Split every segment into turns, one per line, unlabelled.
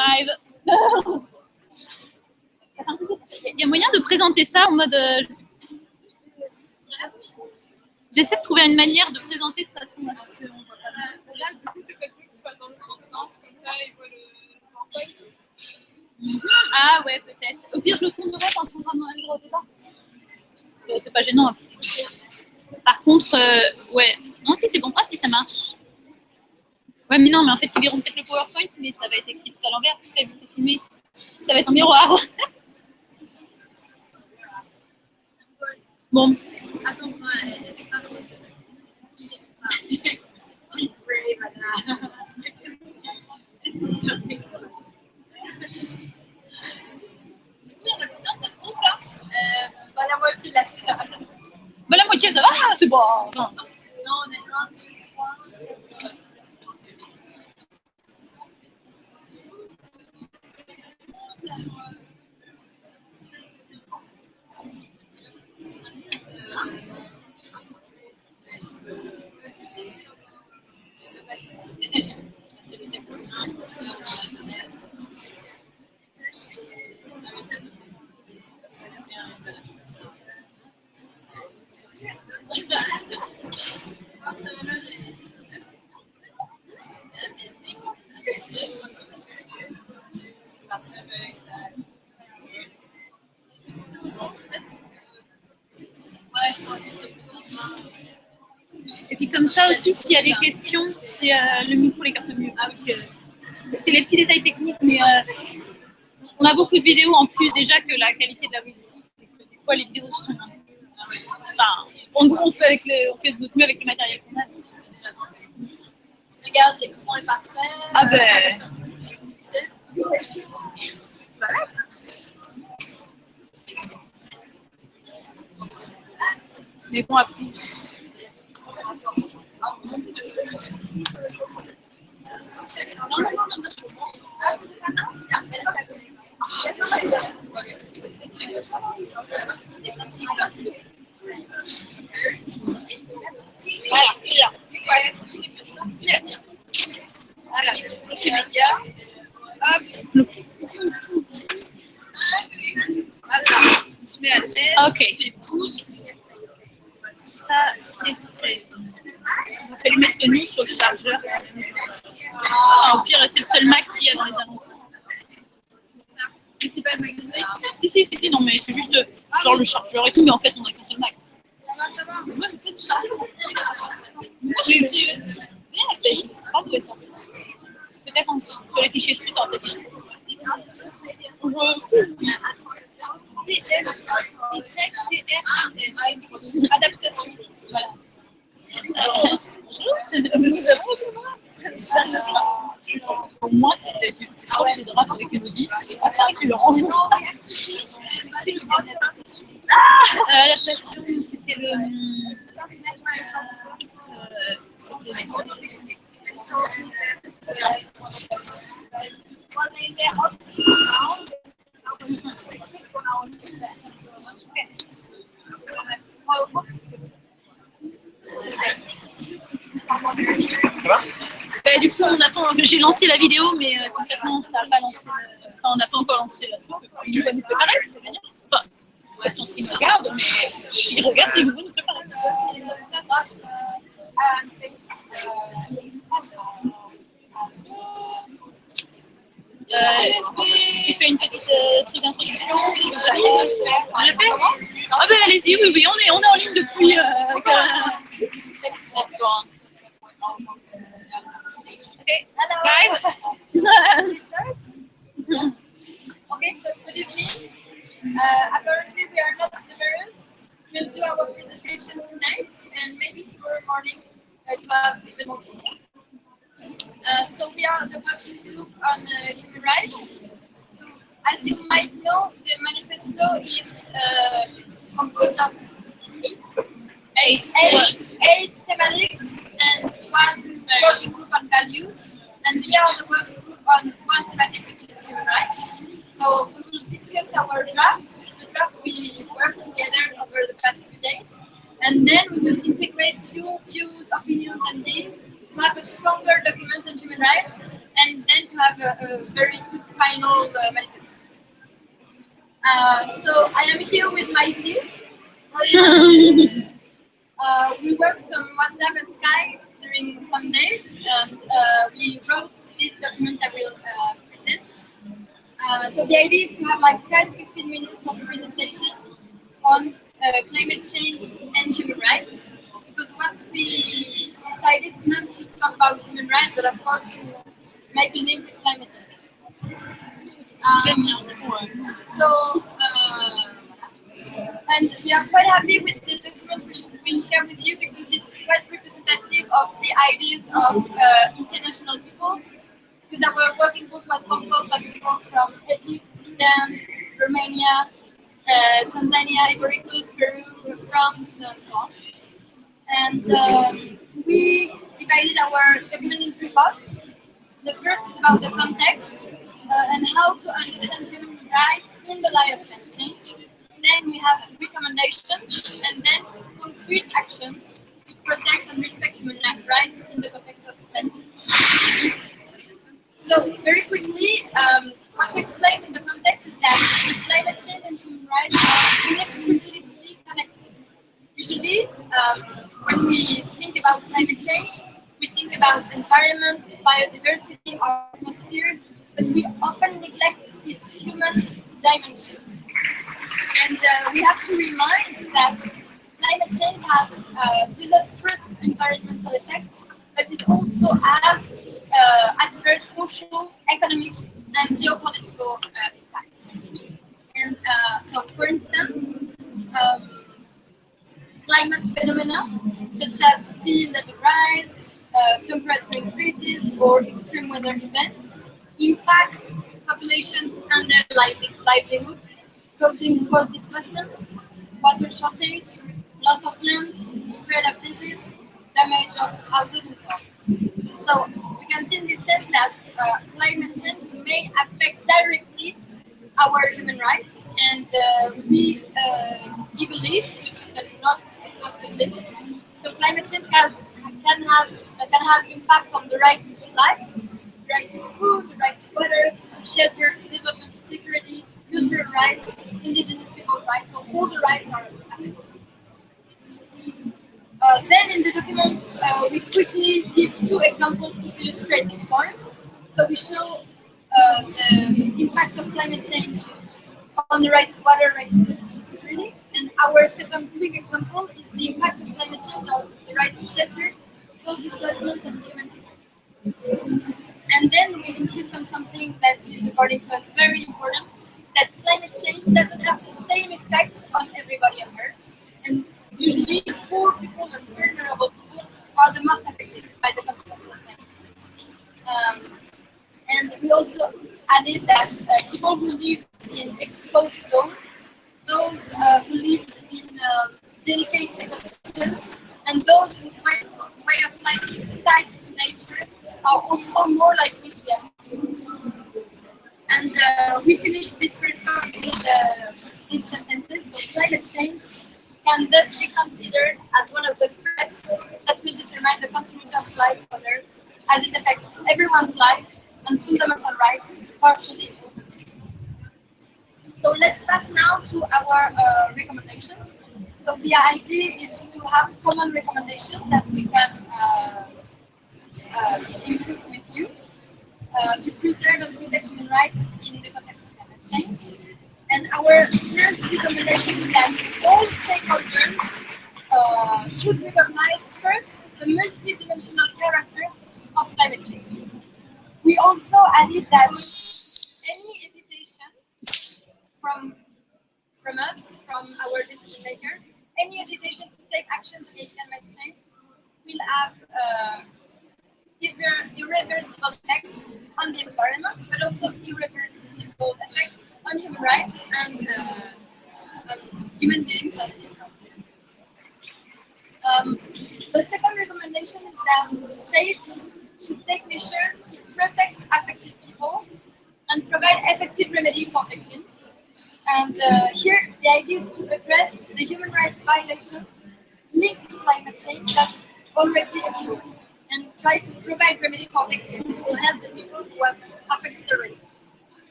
live. Il y a moyen de présenter ça en mode... J'essaie de trouver une manière de présenter de façon à ce qu'on voit pas.
Là, du coup, c'est peut-être mieux que tu fasses dans le sens, non? Comme ça, ils voient le PowerPoint.
Ah ouais, peut-être. Au pire, je le tournerai quand on va dans la au départ. C'est pas gênant. Par contre, ouais. Non, si c'est bon. Ah, si ça marche. Ouais, mais non, mais en fait, ils verront peut-être le PowerPoint, mais ça va être écrit tout à l'envers. Tu sais, vu que c'est filmé, ça va être en miroir. Bon.
Attends, moi, elle est pas rose. Bah, la moitié de la salle.
Bah, la moitié, ça va, c'est bon. Non.
Non, on est 1, 2, 3, 4, 6, 7.
Et puis comme ça aussi, s'il y a des questions, c'est le micro les capte mieux. C'est les petits détails techniques, mais on a beaucoup de vidéos en plus déjà que la qualité de la Wi-Fi. Des fois, les vidéos sont... Enfin, en gros, on fait de notre mieux avec le matériel qu'on a.
Regarde, l'écran est parfait.
Ah ben... Mais bon, après...
Voilà, bien. Bien. Voilà, ok, médias. Hop. Voilà, on se met à l'aise.
Ok.
Les pouces.
Ça, c'est fait. Il va falloir mettre le nom sur le chargeur. Enfin, au pire, c'est le seul Mac qu'il y a dans les alentours.
Mais c'est pas le Mac de Noël,
Si, non, mais c'est juste genre le chargeur et tout, mais en fait, on a qu'un seul Mac.
ça va. Moi, j'ai peut-être chargé.
Moi, j'ai vu. Je sais pas d'où est censé. Peut-être sur les fichiers suite, on va peut-être.
Adaptation.
Voilà. Nous avons au moins, tu changes les draps avec les modifs et après tu le ranges.
C'est le mot d'adaptation.
L'adaptation, c'était le. Du coup, on attend. J'ai lancé la vidéo, mais concrètement, ça n'a pas lancé. Enfin, on n'a pas encore lancé la truc. Il va nous préparer, c'est bien. Enfin, pas de chance qu'il nous regarde, mais s'il regarde, il va nous préparer. Il fait une petite truc d'introduction. On l'a fait? Ah ben allez-y, oui, on est en ligne depuis. Let's go on. Okay.
Hello.
Guys.
We start? Okay, so good evening. Apparently we are not numerous. We'll do our presentation tonight and maybe tomorrow morning to have even more people. So we are the working group on human rights. So as you might know, the manifesto is composed of eight thematics and one working group on values. And we are the working group on one thematic, which is human rights. So we will discuss our draft, the draft we worked together over the past few days. And then we will integrate your views, opinions, and things to have a stronger document on human rights, and then to have a very good final manifesto. So I am here with my team. We worked on WhatsApp and Skype during some days, and we wrote this document I will present. So the idea is to have like 10-15 minutes of presentation on climate change and human rights, because what we decided is not to talk about human rights, but of course to make a link with climate change. And we are quite happy with the document we'll share with you, because it's quite representative of the ideas of international people, because our working group was composed of people from Egypt, Sudan, Romania, Tanzania, Ivory Coast, Peru, France, and so on. And we divided our document in three parts. The first is about the context and how to understand human rights in the light of climate change. Then we have recommendations, and then concrete actions to protect and respect human rights in the context of climate change. So very quickly, what we explained in the context is that climate change and human rights are inextricably connected. Usually, when we think about climate change, we think about environment, biodiversity, our atmosphere, but we often neglect its human dimension. And we have to remind that climate change has disastrous environmental effects, but it also has adverse social, economic, and geopolitical impacts. And so, for instance, climate phenomena such as sea level rise, temperature increases, or extreme weather events impact populations and their livelihood, causing forced displacement, water shortage, loss of land, spread of disease, damage of houses, and so on. So we can see in this sense that climate change may affect directly our human rights, and we give a list, which is a not exhaustive list. So climate change can have impact on the right to life, the right to food, the right to water, to shelter, to development, to security, cultural rights, indigenous people's rights. So all the rights are affected. Then in the document, we quickly give two examples to illustrate this point. So we show the impacts of climate change on the right to water, right to food, and security. And our second quick example is the impact of climate change on the right to shelter, forced displacement, and human security. And then we insist on something that is, according to us, very important, that climate change doesn't have the same effect on everybody on Earth. And usually, poor people and vulnerable people are the most affected by the consequences of climate change. And we also added that people who live in exposed zones, those who live in delicate ecosystems, and those whose way of life is tied to nature are also more likely to be affected. And we finished this first part with these sentences. So climate change can thus be considered as one of the threats that will determine the continuity of life on Earth, as it affects everyone's life and fundamental rights, partially. So let's pass now to our recommendations. So the idea is to have common recommendations that we can improve with you to preserve and protect human rights in the context of climate change. And our first recommendation is that all stakeholders should recognize first the multidimensional character of climate change. We also added that any hesitation from us, from our decision makers, any hesitation to take actions against climate change will have irreversible effects on the environment, but also irreversible effects on human rights and on human beings and human rights. The second recommendation is that states should take measures to protect affected people and provide effective remedy for victims. And here, the idea is to address the human rights violation linked to climate change that already occurred. and try to provide remedy for victims will help the people who was affected already.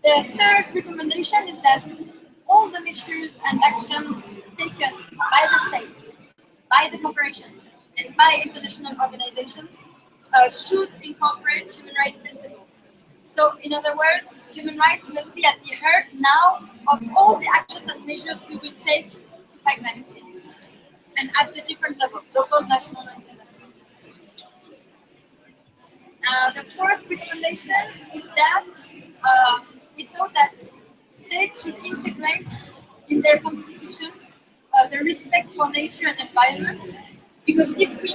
The third recommendation is that all the measures and actions taken by the states, by the corporations, and by international organizations should incorporate human rights principles. So, in other words, human rights must be at the heart now of all the actions and measures we will take to fight climate change, and at the different levels, local, national, and international. The fourth recommendation is that we thought that states should integrate in their constitution the respect for nature and environment, because if we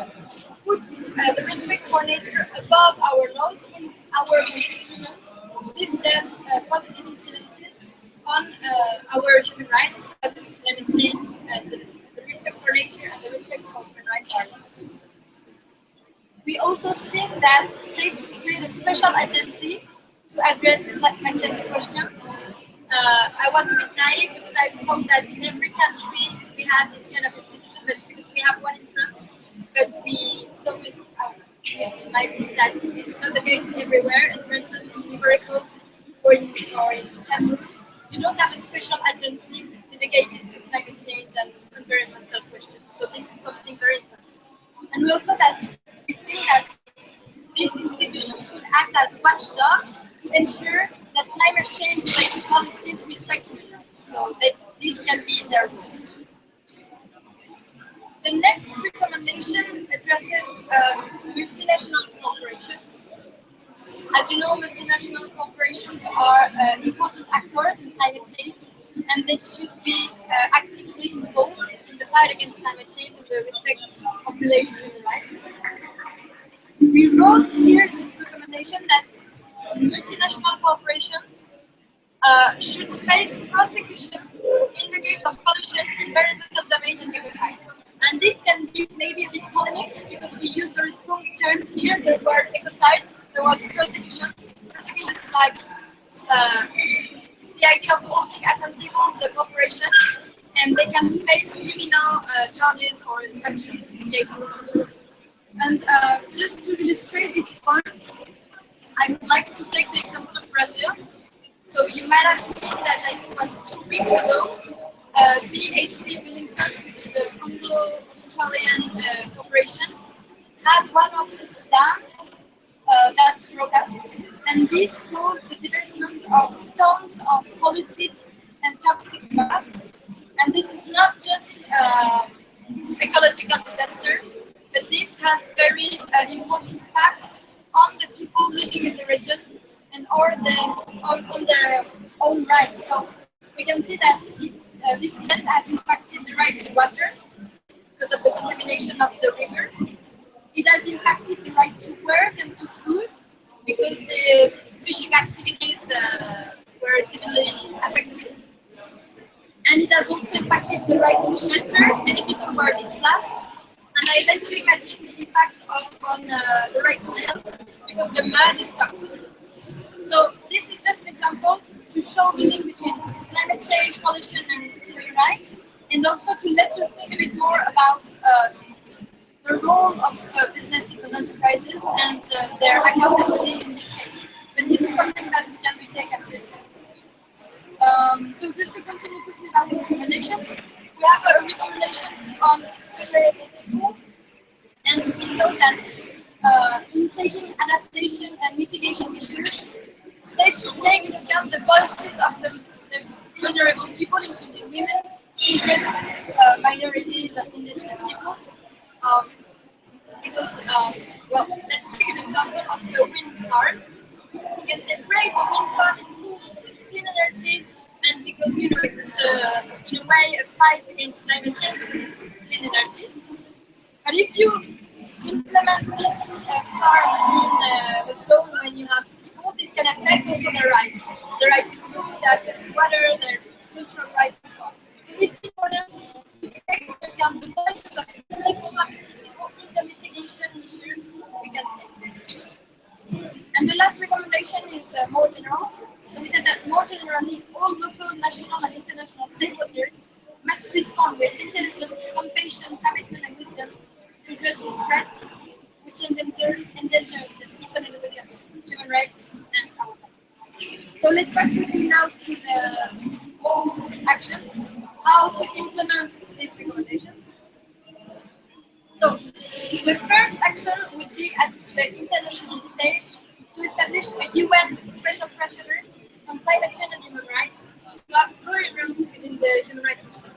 put the respect for nature above our laws in our constitutions, this would have positive incidences on our human rights, as climate change and the respect for nature and the respect for human rights are linked. We also think that states should create a special agency to address climate change questions. I was a bit naive because I thought that in every country we had this kind of institution, but because we have one in France, but we saw with like that this is not the case everywhere. And for instance, in the Ivory Coast or in Cameroon, you don't have a special agency dedicated to climate change and environmental questions. So this is something very important. And we also we think that these institutions could act as watchdog to ensure that climate change-related policies respect human rights, so that this can be in their role. The next recommendation addresses multinational corporations. As you know, multinational corporations are important actors in climate change, and they should be actively involved in the fight against climate change and the respect of related human rights. We wrote here this recommendation that multinational corporations should face prosecution in the case of pollution, environmental damage, and ecocide. And this can be maybe a bit polemic because we use very strong terms here: the word ecocide, the word prosecution. Prosecution is like the idea of holding accountable the corporations, and they can face criminal charges or sanctions in case of pollution. And just to illustrate this point, I would like to take the example of Brazil. So you might have seen that I think it was 2 weeks ago, BHP Billington, which is an Anglo-Australian corporation, had one of its dams that broke up, and this caused the divestment of tons of polluted and toxic mud. And this is not just ecological disaster, but this has very important impacts on the people living in the region and on their own rights. So we can see that this event has impacted the right to water because of the contamination of the river. It has impacted the right to work and to food because the fishing activities were severely affected. And it has also impacted the right to shelter. Many people were displaced. And I let you imagine the impact on the right to health because the mud is toxic. So this is just an example to show the link between climate change, pollution, and human rights, and also to let you think a bit more about the role of businesses and enterprises and their accountability in this case. But this is something that we can retake after that. So just to continue quickly about the recommendations, we have a recommendations on vulnerable people, and we know that in taking adaptation and mitigation measures, states should take into account the voices of the vulnerable people, including women, children, minorities, and indigenous peoples. Well, let's take an example of the wind farm. You can say, great, the wind farm is cool because it's clean energy, and because it's in a way a fight against climate change because it's clean energy. But if you implement this farm in a zone when you have people, this can affect also their rights, the right to food, access to water, their cultural rights, and so on. So it's important to take into account the voices of affected people in the mitigation measures we can take. And the last recommendation is more general. So we said that more generally, all local, national, and international stakeholders must respond with intelligence, compassion, commitment, and wisdom to address these threats, which endanger the sustainability of human rights and our country. So let's first quickly now to the actions, how to implement these recommendations. So the first action would be at the international stage to establish a UN special pressure on climate change and human rights to have coherence within the human rights system.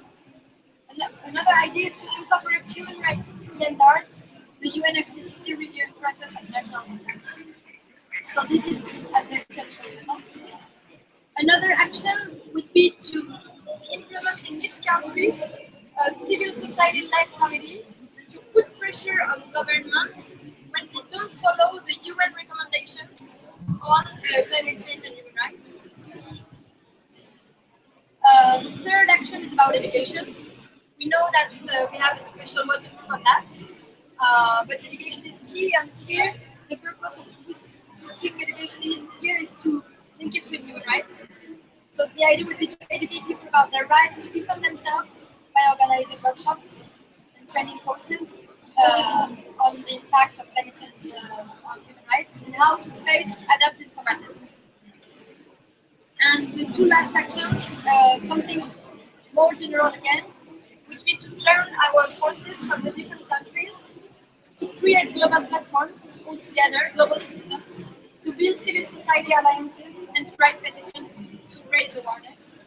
Another idea is to incorporate human rights standards in the UNFCCC reviewing process of national contracts. So this is at the international level. Another action would be to implement in each country a civil society-led committee to put pressure on governments when they don't follow the UN recommendations on climate change and human rights. Third action is about education. We know that we have a special working group on that, but education is key, and here the purpose of putting education in here is to link it with human rights. So the idea would be to educate people about their rights to defend themselves by organizing workshops and training courses on the impact of climate change on human rights and how to face, adapt, and combat it. And the two last actions, something more general again, would be to join our forces from the different countries to create global platforms all together, global citizens, to build civil society alliances and to write petitions to raise awareness.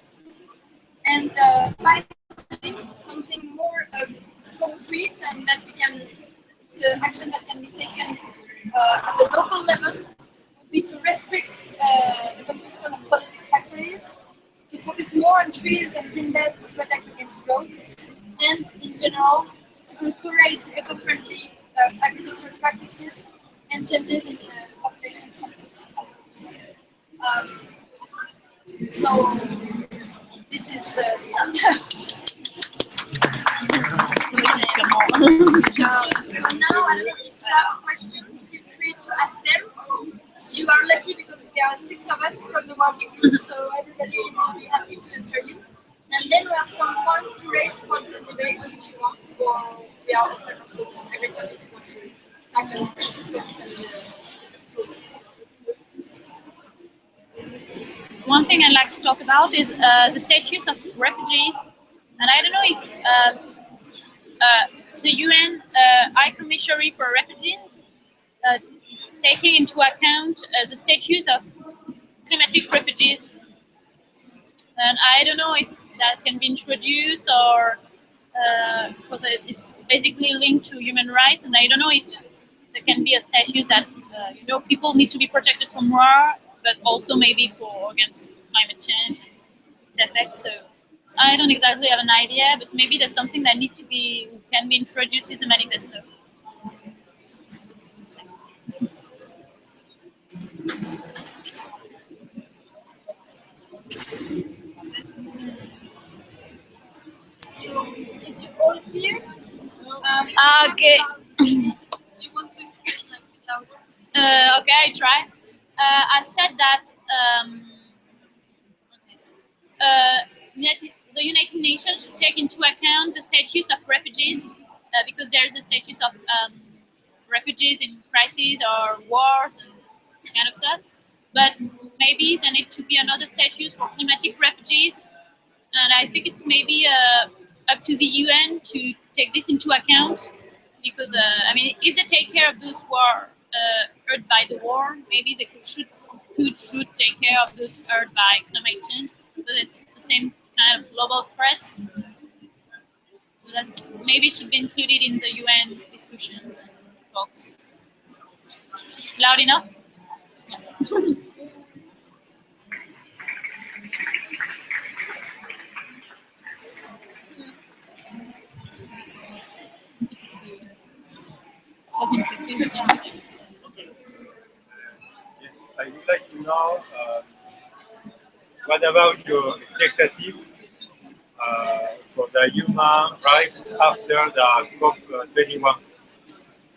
And finally, something more concrete and that we can, it's an action that can be taken at the local level, would be to restrict the construction of polluting factories, to focus more on trees and green belts to protect against droughts, and in general, to encourage eco-friendly agricultural practices and changes in population consumption patterns. So this is the end. So now, I don't know if you have questions, feel free to ask them. You are lucky because we are 6 of us from the working group, so everybody will be happy to answer you. And then we have some points to raise for the debate if you want, or we are open also to every topic you want to tackle.
One thing I'd like to talk about is the status of refugees. And I don't know if the UN High Commissary for Refugees is taking into account the status of climatic refugees. And I don't know if that can be introduced or because it's basically linked to human rights, and I don't know if there can be a statute that people need to be protected from war, but also maybe for against climate change and its effects. So I don't exactly have an idea, but maybe that's something that can be introduced in the manifesto.
Did you all hear?
Okay.
You want to explain like louder?
Okay, I try. I said that the United Nations should take into account the status of refugees because there is a status of refugees in crises or wars and kind of stuff. But maybe there needs to be another status for climatic refugees, and I think it's maybe up to the UN to take this into account because if they take care of those who are hurt by the war, maybe they should take care of those hurt by climate change because it's the same kind of global threats. So that maybe should be included in the UN discussions and talks. Loud enough? Yeah.
Yes, I would like to know what about your expectative for the human rights after the COP21?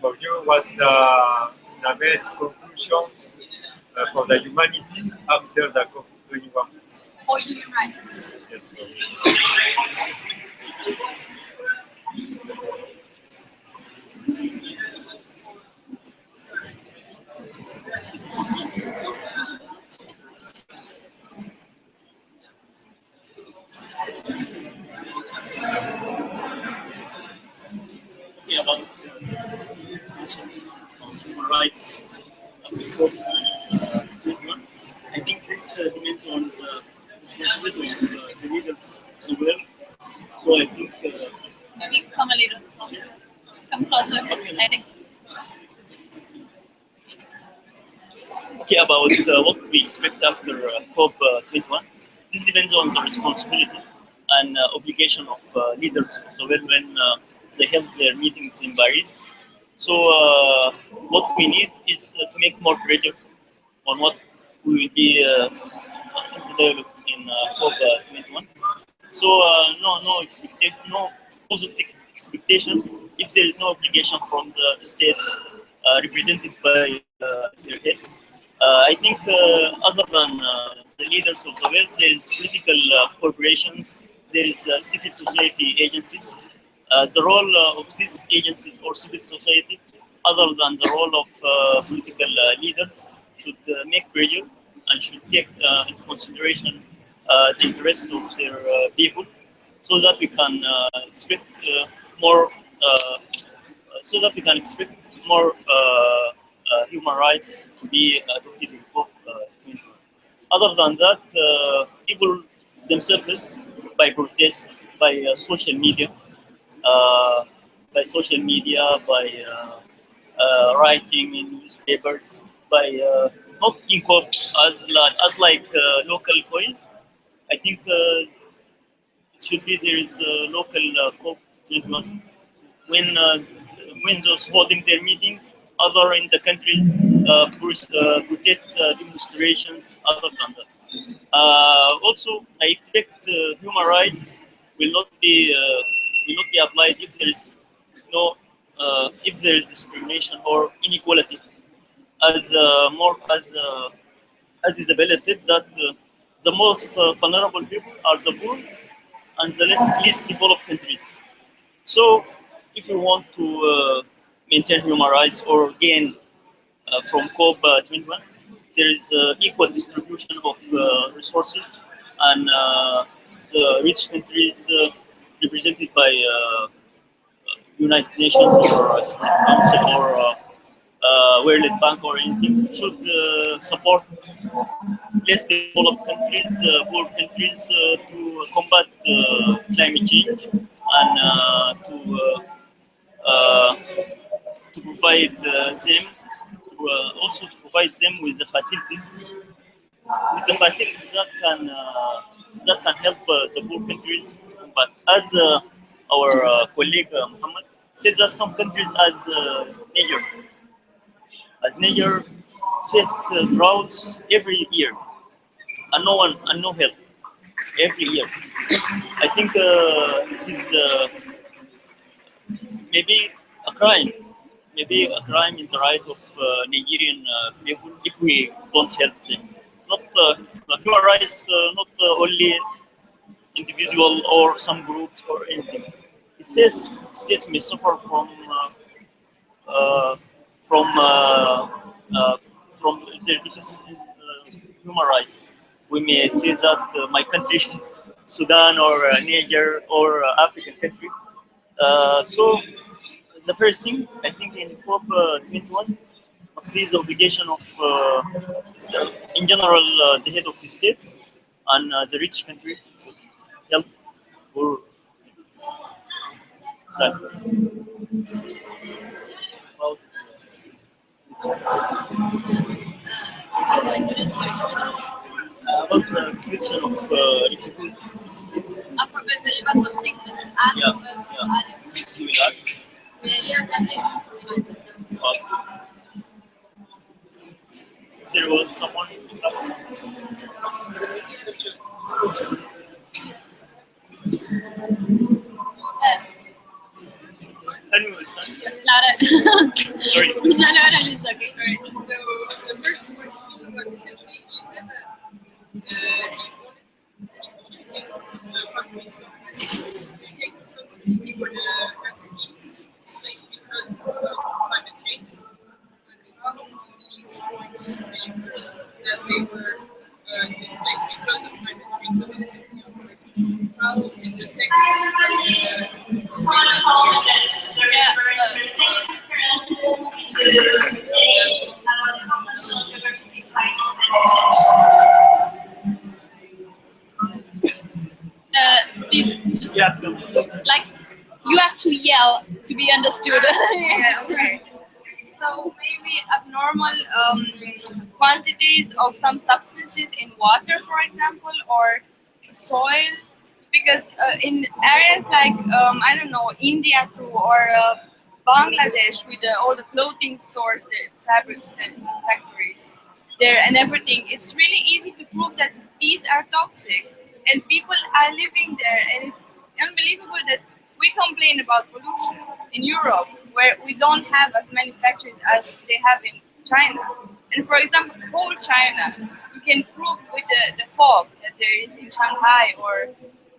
For you, what's the best conclusions for the humanity after the COP21?
For human rights.
Yes.
Okay, about questions on human rights of the COP21. I think this depends on the responsibility of the leaders of the world. So I think
Maybe come a little closer. Come closer, I think.
okay, about what we expect after COP21. This depends on the responsibility and obligation of leaders of the world when they held their meetings in Paris. So what we need is to make more pressure on what we will be in the dialogue in COP21. So no expectation, no positive expectation if there is no obligation from the states represented by their heads. I think other than the leaders of the world, there is political corporations, there is civil society agencies. The role of these agencies or civil society, other than the role of political leaders, should make pressure and should take into consideration the interest of their people, so that we can expect more. So that we can expect more human rights to be adopted in COP21. Other than that, people themselves, by protests, uh, by writing in newspapers, by not in COP as like local quiz. I think it should be there is a local COP21 when when those holding their meetings, other in the countries protests, demonstrations, other than that. Also, I expect human rights will not be applied if there is no if there is discrimination or inequality. As more as Isabella said, that the most vulnerable people are the poor and the least developed countries. So, if you want to maintain human rights or gain from COP21, there is equal distribution of resources, and the rich countries represented by United Nations or Security Council or World Bank or anything should support less developed countries, poor countries, to combat climate change and uh, to provide them also to provide them with the facilities that can help the poor countries to combat. As our colleague Muhammad said, that some countries Niger, as Niger faced droughts every year and no help every year. I think it is maybe a crime, maybe a crime in the right of Nigerian people if we don't help them. Not human rights, not only individual or some groups or anything. States may suffer uh, from uh, uh, from their deficit in human rights. We may say that my country, Sudan or Niger or African country. So the first thing I think in COP21 must be the obligation of, in general, the head of the state and the rich country should help poor people. Well, about the situation of refugees.
I forgot that it was something to add.
Yeah,
Add it.
you will add.
Yeah, that's it.
There was someone. Can you understand? Sorry.
No, it's okay.
Right. So the first question was essentially you said that countries to take responsibility for the refugees displaced because they were displaced because of climate change. How in the text
please, just,
Yeah.
like, you have to yell to be understood. Yes.
Okay. So maybe abnormal quantities of some substances in water, for example, or soil, because in areas like I don't know, India too, or Bangladesh with all the clothing stores, the fabrics and factories there and everything, it's really easy to prove that these are toxic, and people are living there, and it's unbelievable that we complain about pollution in Europe, where we don't have as many factories as they have in China. And for example, whole China, you can prove with the fog that there is in Shanghai or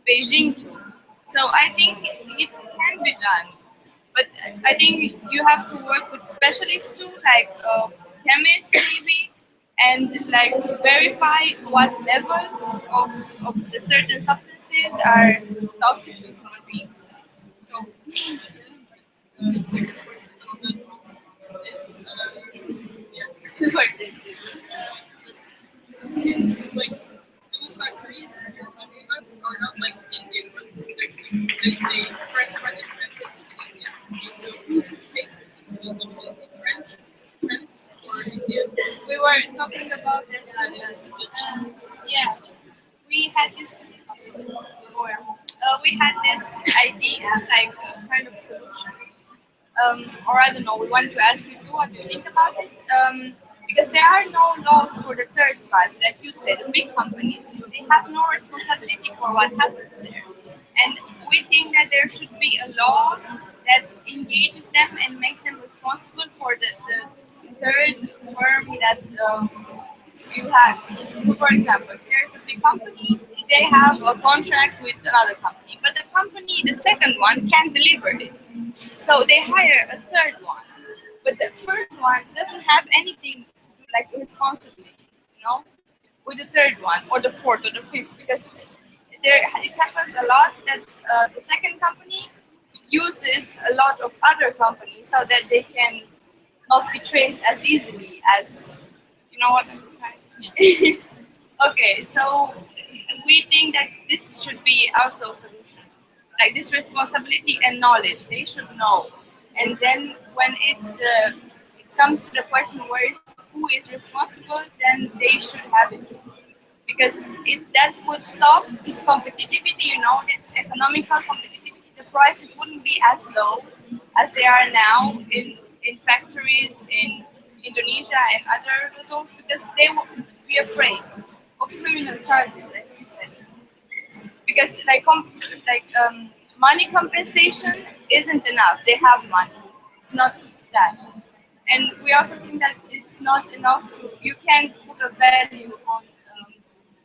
Beijing too. So I think it can be done, but I think you have to work with specialists too, like chemists maybe, and like verify what levels of the certain substances are toxic to human beings. So
the second question is, since like those factories you're talking about are not like Indian ones, like let's say French one invented in India. And so who should take responsibility? Should it be France or India?
we were talking about this. Yeah, we had this. We had this idea, like a kind of solution, or I don't know. We want to ask you too. What do you think about it? Because there are no laws for the third party, like you said, the big companies. They have no responsibility for what happens there, and we think that there should be a law that engages them and makes them responsible for the third firm that you have. So for example, there's a big company, they have a contract with another company, but the company, the second one, can't deliver it. So they hire a third one, but the first one doesn't have anything to do, like responsibility, you know, with the third one or the fourth or the fifth, because there it happens a lot that the second company uses a lot of other companies so that they can not be traced as easily as, you know what I'm trying. Okay, so we think that this should be also a solution. Like this responsibility and knowledge, they should know. And then when it comes to the question who is responsible, then they should have it too. Because if that would stop this competitivity, you know, this economical competitivity, the prices wouldn't be as low as they are now in factories in Indonesia and other results, because they would be afraid of criminal charges, like you said. Because money compensation isn't enough. They have money. It's not that. And we also think that it's not enough. You can't put a value on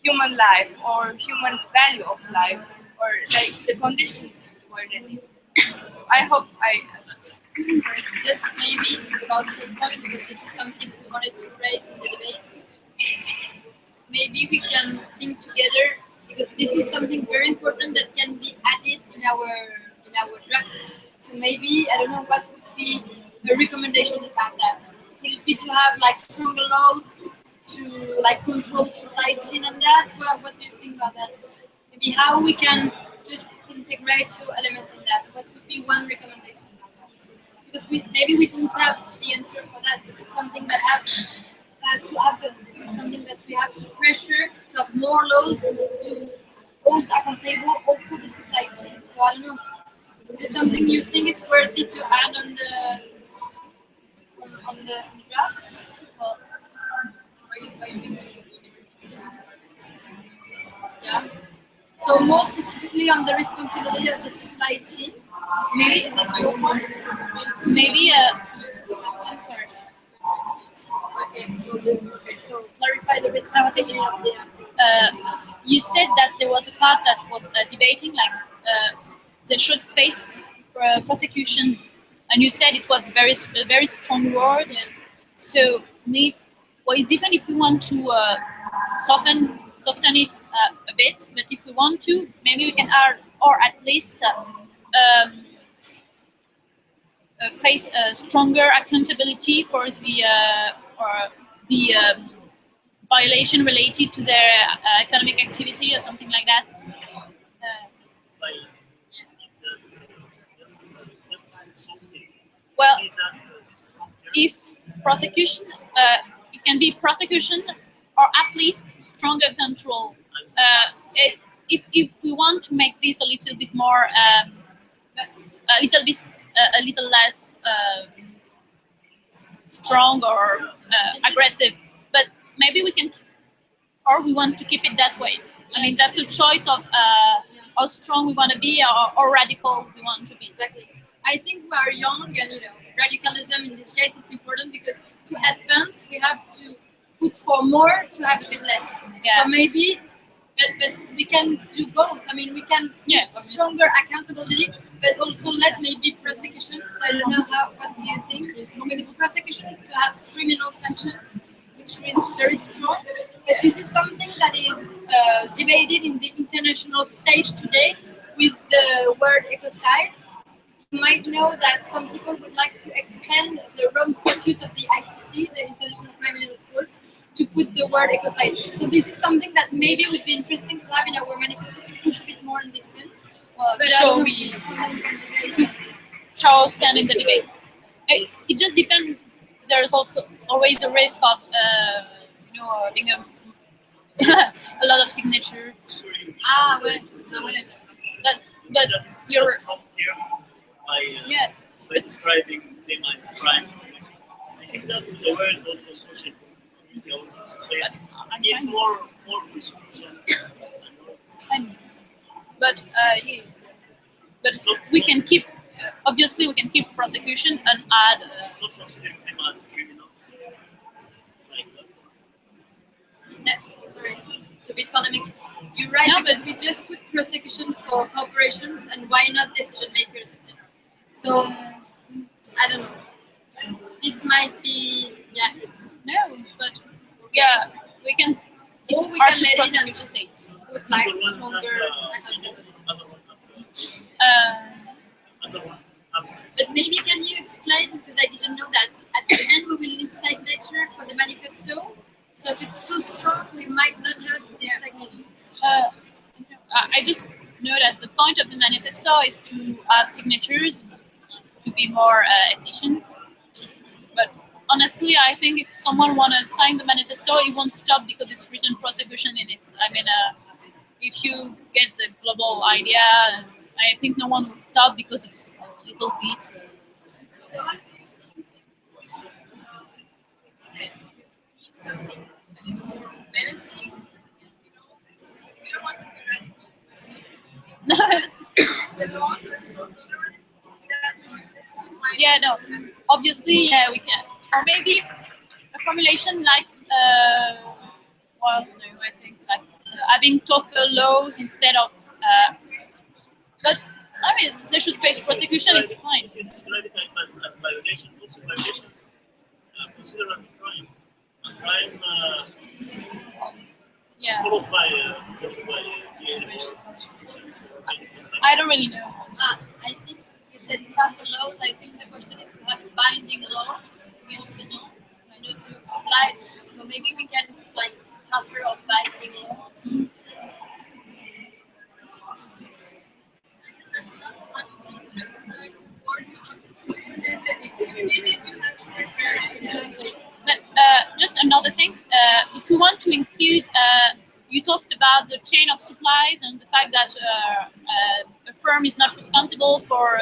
human life or human value of life or like the conditions where they live. I hope I understood.
Just maybe about your point, because this is something we wanted to raise in the debate. Maybe we can think together, because this is something very important that can be added in our draft. So maybe I don't know what would be a recommendation about that. Would it be to have like stronger laws to like control supply chain and that? What do you think about that? Maybe how we can just integrate two elements in that. What would be one recommendation about that? Because maybe we don't have the answer for that. This is something that has to happen. This is something that we have to pressure to have more laws to hold accountable also the supply chain. So I don't know. Is it something you think it's worth it to add on the draft? Yeah. So more specifically on the responsibility of the supply chain, maybe is it your point?
Maybe I'm sorry.
So clarify the responsibility of the
You said that there was a part that was debating, like they should face prosecution, and you said it was a very strong word. And so, well, it depends if we want to soften it a bit. But if we want to, maybe we can add, or at least face a stronger accountability for the violation related to their economic activity or something like that.
By just softening.
Well,
See that this strong term?
if prosecution, it can be prosecution or at least stronger control. If we want to make this a little bit more, a little less strong or aggressive, but maybe we can, or we want to keep it that way. I mean, that's a choice of how strong we want to be or how radical we want to be.
Exactly. I think we are young, and radicalism in this case it's important because to advance we have to put for more to have a bit less.
Yeah.
So maybe, but we can do both. I mean, we can stronger accountability, but also let maybe prosecutions. I don't know what do you think? Because prosecutions to have criminal sanctions, which means very strong. But this is something that is debated in the international stage today with the word ecocide. You might know that some people would like to expand the Rome Statute of the ICC, the International Criminal Court, to put the word ecocide. So this is something that maybe would be interesting to have in our manifesto to push a bit more in this sense.
Well,
But
to show our stand in the debate. It just depends. There's also always a risk of having a lot of signatures. But you're
by describing them as crime. I think that is a word also social community, also society. It's more constitution.
But we can keep. Obviously, we can keep prosecution and add.
Not considering them as criminals. Like that.
Sorry, it's a bit polemic. You're right,
No,
because we just put prosecution for corporations, and why not decision makers, etc. So I don't know. This might be
No, but we can. It's
Or we
hard
can
to
let it
prosecute
and
the
just
state.
put like
Other one
stronger
have,
accountability.
other one
But maybe can you explain, because I didn't know that at the end we will need signature for the manifesto. So if it's too strong, we might not have this signature.
I just know that the point of the manifesto is to have signatures to be more efficient. But honestly, I think if someone want to sign the manifesto, it won't stop because it's written prosecution in it. I mean, if you get the global idea, I think no one will stop because it's a little bit. Yeah, no. Obviously, we can, or maybe a formulation like, well, no, I think like having tougher laws instead of. But I mean, they should face prosecution. It's fine.
If you describe it as violation, also violation, consider as a crime. A crime
Yeah.
followed by institutions.
I don't really know.
I think you said tougher laws. I think the question is to have a binding law. We also know, to oblige. So maybe we can like tougher or binding laws.
But just another thing, if we want to include, you talked about the chain of supplies and the fact that a firm is not responsible for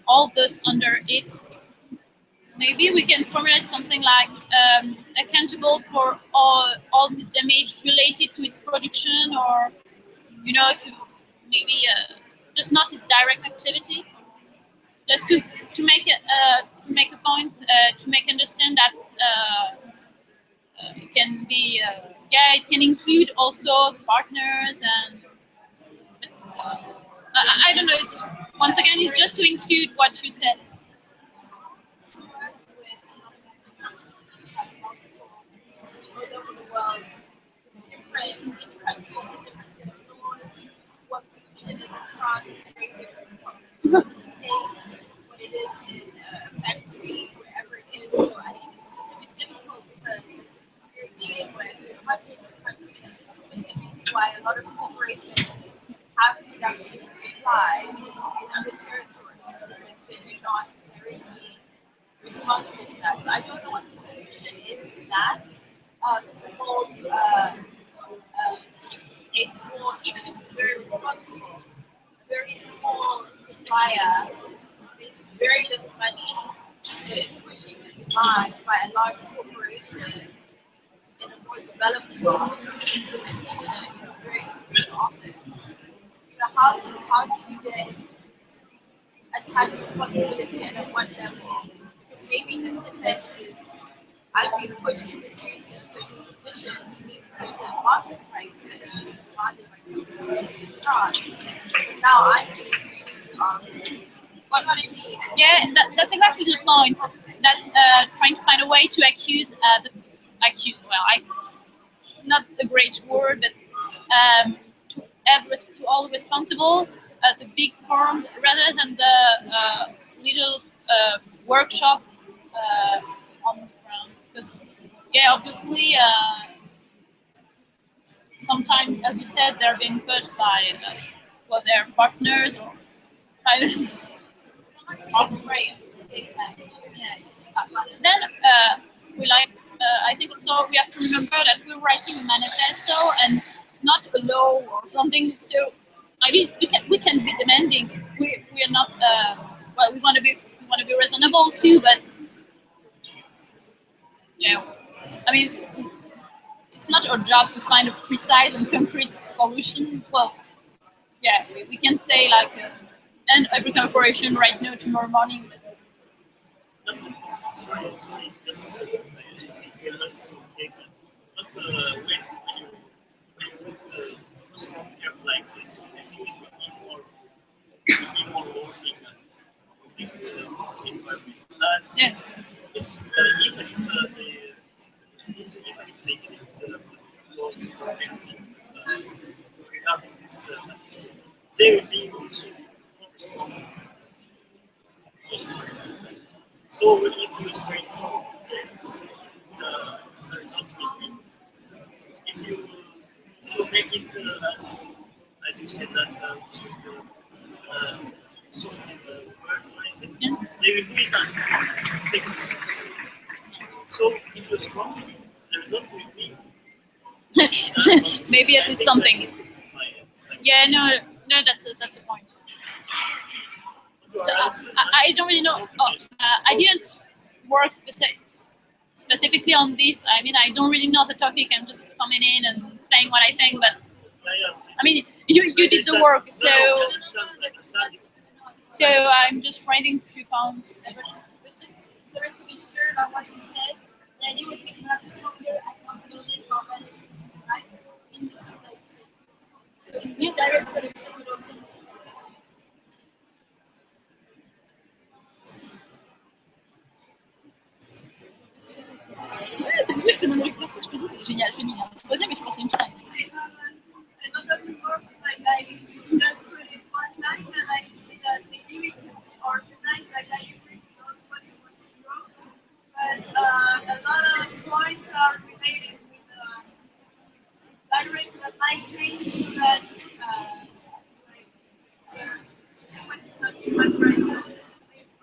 all this under its. Maybe we can formulate something like accountable for all the damage related to its production, or to maybe just not its direct activity. Just to make a point, to make understand that it can be it can include also the partners, and it's, I don't know. It's just, once again, it's just to include what you said.
different. Each country has a different set of laws. What pollution is in France is very different from what it is in the States, what it is in a factory, wherever it is. So I think it's a bit difficult because you're dealing with hundreds of countries, and this is specifically why a lot of corporations have production and supply in other territories because they're not directly responsible for that. So I don't know what the solution is to that. To hold a small, even if it's very responsible, a very small supplier with very little money that is pushing the demand by a large corporation in a more developed world, sitting in a very big office. How do you then attach responsibility and at what level? Because maybe this defense is I'm being pushed to produce in a certain condition to meet a certain market price that is being demanded by someone in France. Now I'm being produced what do I mean?
Yeah, that's exactly the point. That's trying to find a way to accuse not a great word, but to all responsible, the big firms rather than the little workshop on the ground. Because yeah, obviously, sometimes, as you said, they're being pushed by their partners or I don't know.
That's right.
Then I think also we have to remember that we're writing a manifesto and not a law or something. So I mean, we can be demanding. We are not we want to be reasonable too, but yeah, I mean, it's not our job to find a precise and concrete solution. Well, yeah, we can say like, and every corporation right now tomorrow morning.
Sorry, just I think we have to take that. But when you put a strong term like this, I think it will be more warning and protect the environment. As
Yeah.
if even if they didn't put laws or anything regarding this manifesto, they will be also more strong. So if you strengthen the result will be if you make it as you said that we should soften the word or anything, they will do it and take it to consideration. So if you're strong, the result will be
maybe it is something. Yeah, no, that's a point. So, I don't really know. I didn't work specifically on this. I mean, I don't really know the topic. I'm just coming in and saying what I think. But I mean, you did the work, so I'm just writing a few points.
But just sorry to be sure about what you said, the idea would be to have stronger accountability for violations of human rights in the supply chain. So in the direct production, but also in the supply chain.
Ouais, t'as vu le phénomène de je te dis, c'est génial, je dis, il y a un troisième et je pense une finale.
Another report like I just read it one time and I see that maybe it's organized like I agree with what you wrote, but a lot of points are related with direct supply chain that consequences of human rights. So,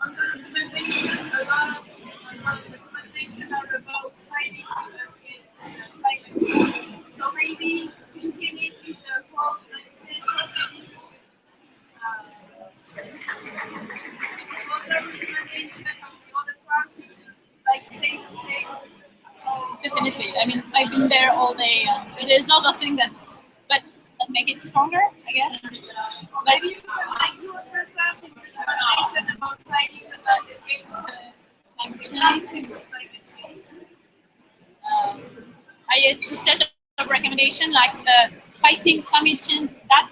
on the recommendation, a lot of recommendations are about fighting against climate change. So maybe thinking into the whole manifesto, maybe the other recommendation on the other part, like same. So
Definitely. I mean, I've been there all day. There's other thing that make it stronger, I guess.
maybe you could like do a first draft recommendation about fighting against the consequences of climate change.
I had to set a recommendation like fighting climate change that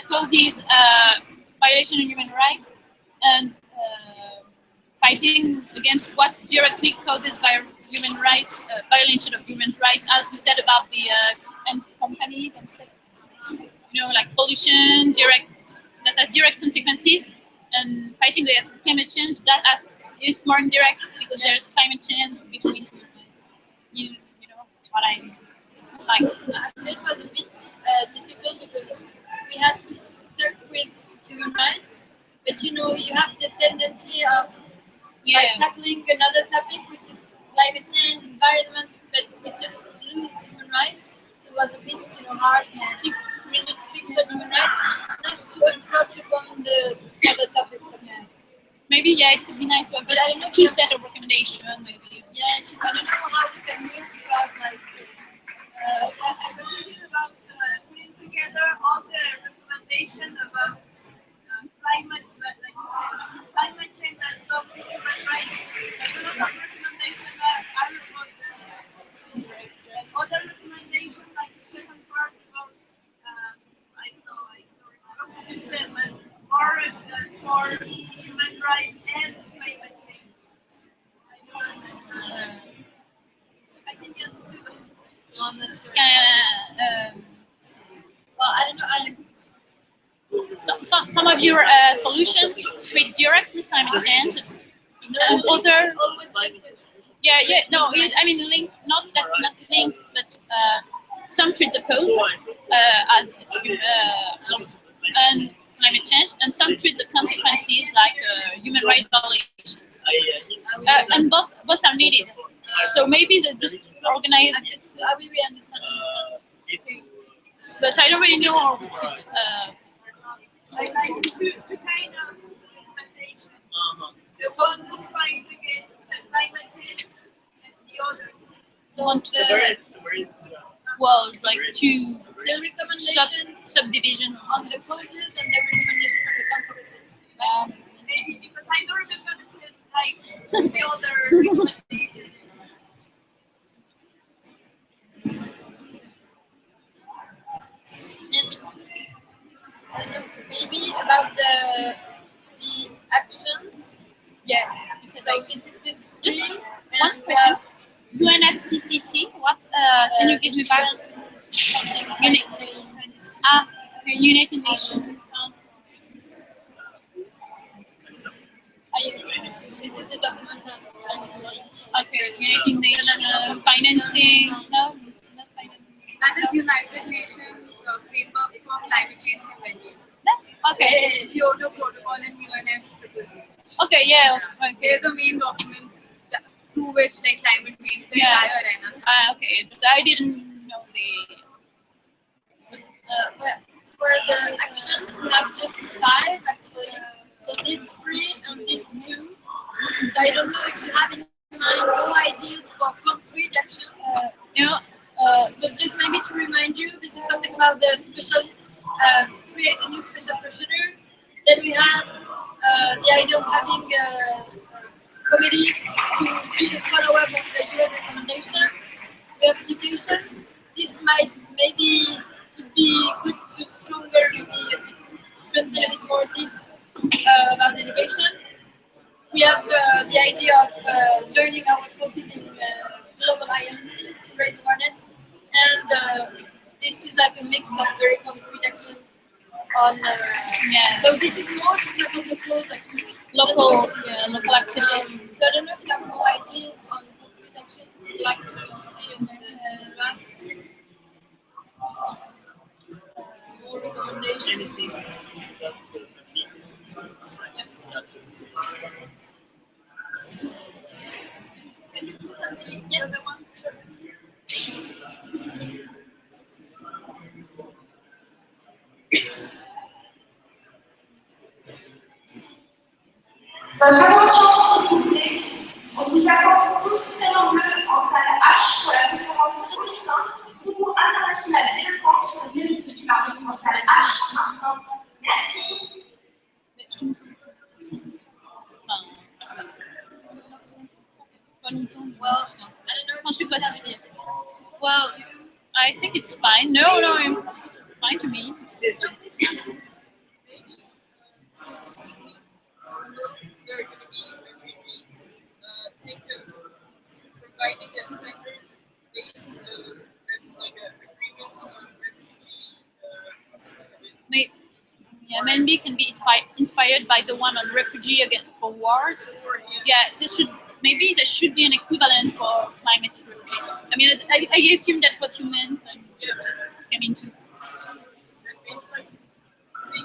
causes violation of human rights, and fighting against what directly causes human rights violation of human rights, as we said about the solution that has direct consequences, and fighting against climate change that has it's more indirect because there's climate change between you know what I like.
Actually, it was a bit difficult because we had to stick with human rights, but you know, you have the tendency of tackling another topic, which is climate change, environment, but we just lose human rights. So it was a bit, hard to keep really fixed on human rights, not to encroach upon the other topics. Okay.
Maybe it could be nice to have just two set of recommendations. Maybe.
Yeah, if you want to know how we can do it, if you have like.
I'm thinking about putting together all the recommendations about climate change that talks to human rights. There's a lot of recommendations that I about other recommendations, like the second part about I don't know what you said, but more for human rights and climate change. I think you understood what you said.
No, I'm not sure.
Well, I don't know. Some of your solutions treat directly climate change, and other.
Always linked with.
I mean, link. Not that's not linked, but some treat the cause as it's and climate change, and some treat the consequences like human rights violations. And both are needed. So maybe they just organize.
I really understand.
But I don't really know how we could.
Like two kind of recommendation. The ones who fight against climate change and the others.
So well, it's like two
the recommendations
subdivisions
on the causes and the recommendation on the consequences.
Maybe because I don't remember the same like the other recommendations.
And I don't know, maybe about the actions.
Yeah.
So this is this
Just
free,
one
and
question. UNFCCC. What? Can you give me back? United Nations.
This is the document on climate change.
Okay, United Nations financing. No, not financing.
That is United Nations Framework for Climate Change Convention.
Okay.
Kyoto Protocol and UNFCCC.
Okay, yeah. Okay.
They're the main documents through which like climate change the entire arena.
Okay. So I didn't know the.
Well, for the actions, we have just 5 actually. So this 3 and this 2. So I don't know if you have in mind no ideas for concrete actions. So just maybe to remind you, this is something about the special, create a new special procedure. Then we have the idea of having a committee to do the follow-up of the UN recommendations. We have education. This might maybe could be good to stronger, maybe a bit strengthen a bit more this about education. We have the idea of joining our forces in global alliances to raise awareness, and this is like a mix of very concrete action on. So this is more to tackle the cause actually.
Local activities.
So I don't know if you have more ideas on concrete actions you'd like to see in the draft. More recommendations.
Anything that needs
Can you put on the
Yes.
other one?
Votre attention, s'il vous plaît. On vous attend tous très nombreux en salle H pour la conférence Secours international d'éloquence sur le vérité climatique en salle H maintenant. Merci.
Well, I don't know if you
pas
have
sûre.
anything.
Well, I think it's fine. No, it's fine to me.
Maybe since there are going to be refugees, think of providing a standard base of like an agreement on refugee
maybe can be inspired by the one on refugee against for wars. Yeah, maybe there should be an equivalent for climate refugees. I mean, I assume that's what you meant and just came into.
I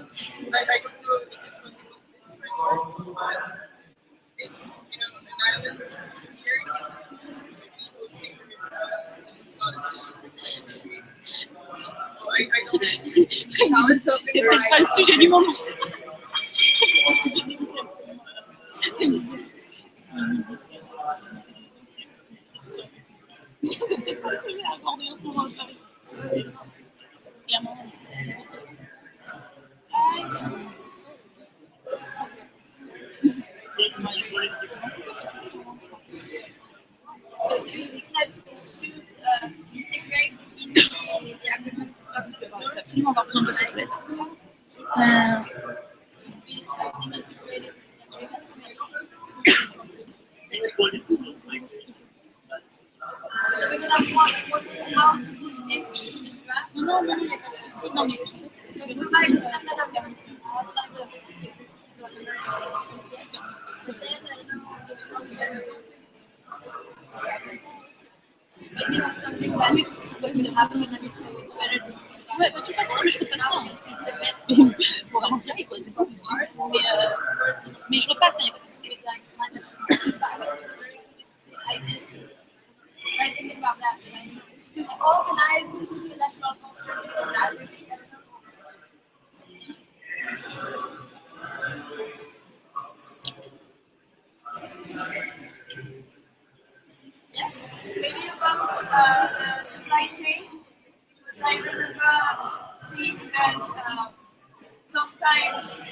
don't know if it's possible this framework, but if an island is disappearing, should be hosting the refugees, and it's not a so I don't
C'est peut-être pas le sujet du moment. C'est peut-être pas le sujet à aborder en ce moment à Paris. Clairement.
So do you think that we should integrate in the agreement
Absolument avoir besoin de ce
like who should be something integrated in the investment? So we're gonna want how to put this in the draft.
Non, il n'y a pas de souci. Non, mais
So I understand that I'm going to outline the securities of American but then I don't know but this is something that will happen on it, so it's better to think about
ouais, de toute façon, mais je repasse pas.
it's the best
Pour vraiment bien, c'est pas mais je repasse, il n'y a pas de souci.
with like climate it's a very good idea to write something about that. Like organize international conferences and that maybe I don't know. Yes.
Maybe about the supply chain, because I remember seeing that sometimes the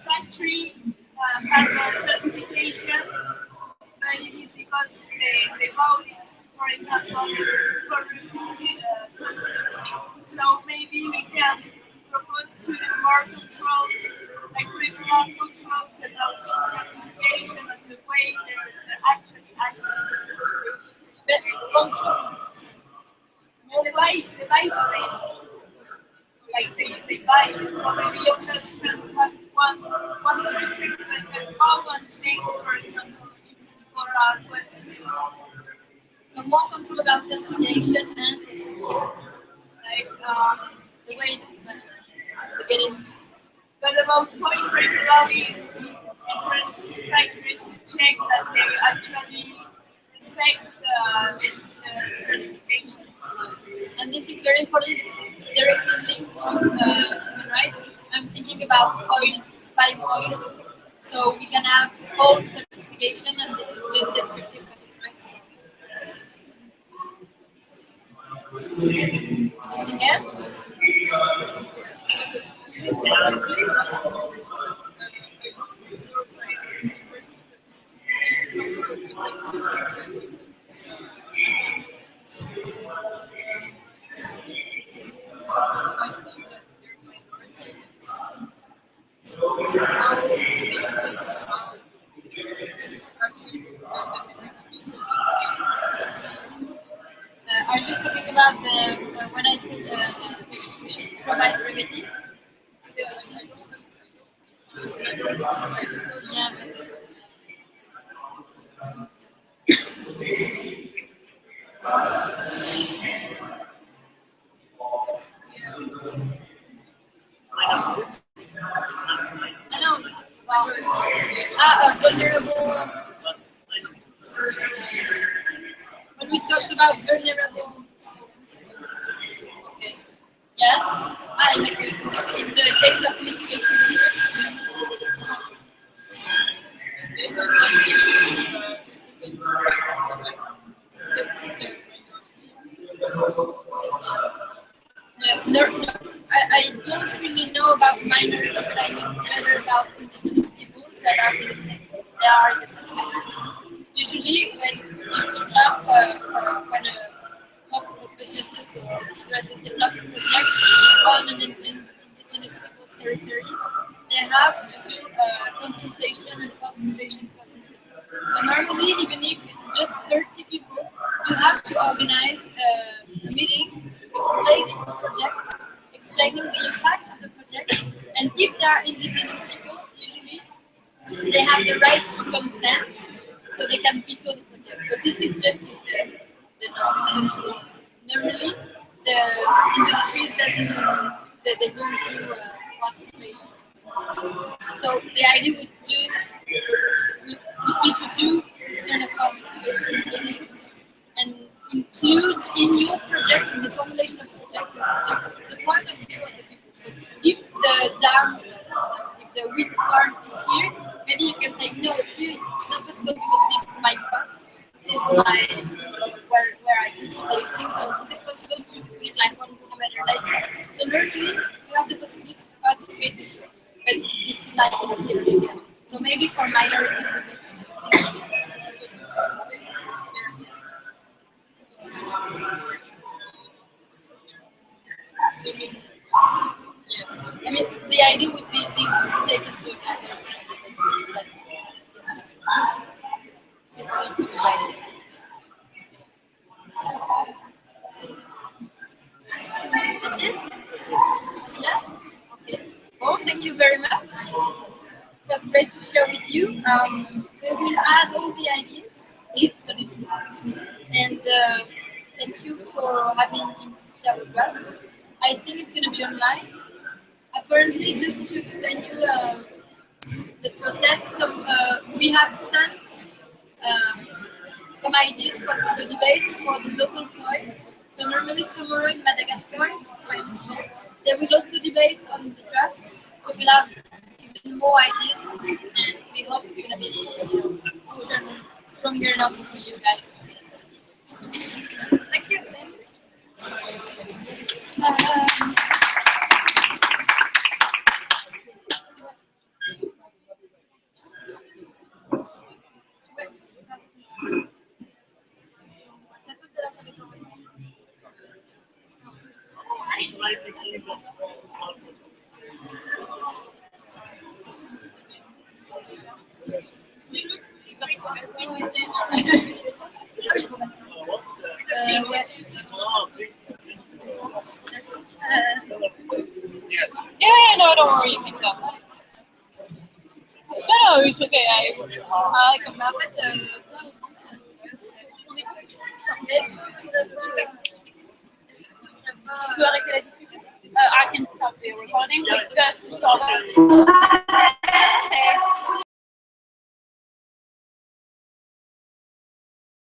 factory has a certification, but it is because they bought it, for example, in corrupt countries. So maybe we can propose to do more controls, like regular controls about certification and the way they're actually acting.
But control.
They buy the label. Like they buy it, so maybe you just can have one street treatment and one chain, for example, for our website.
So more control about certification and
Like,
the way the getting.
but about going regularly different factories to check that they actually respect the certification.
And this is very important because it's directly linked to human rights. I'm thinking about oil, palm oil. So we can have false certification, and this is just destructive for human rights. Anything else? Are you talking about when I said we should provide remedy to the victims? Yeah. I know. Well, vulnerable. When we talked about vulnerable. Okay. Yes. In the case of mitigation measures. No, I don't really know about minority, but I know better about indigenous peoples that are in the same. They are in the same minority. Usually, when you develop, when local businesses or enterprises develop a project on an indigenous people's territory, they have to do consultation and participation processes. So normally, even if it's just 30 people, you have to organize a meeting explaining the project, explaining the impacts of the project. And if there are indigenous people, usually they have the right to consent, so they can veto the project. But this is just in the Norwegian law. Normally, the industries they don't do participation processes. So the idea would be to do this kind of participation meetings and include in your project, in the formulation of the project, the point of view of the people. So if the dam, if the wind farm is here, maybe you can say, no, here it's not possible because this is my crops, this is my where I cultivate things. So is it possible to put it like 1 kilometer later? So normally you have the possibility to participate this way, but this is like in theory again. So maybe for minorities, it's yes. I mean, the idea would be this to take into account that it's important to highlight it. That's it? Yeah? Okay. Well, thank you very much. It was great to share with you. We will add all the ideas. It's the difference. And thank you for having input our draft. I think it's going to be online. Apparently, just to explain you the process, we have sent some ideas for the debates for the local point. So normally tomorrow in Madagascar, for instance, they will also debate on the draft. So we'll have even more ideas, and we hope it's going to be stronger enough for you guys. Thank you.
Yeah, no, don't worry, you can go. No, it's okay.
Comme en fait, on est
Tu peux arrêter la diffusion? I can stop the recording. Just stop.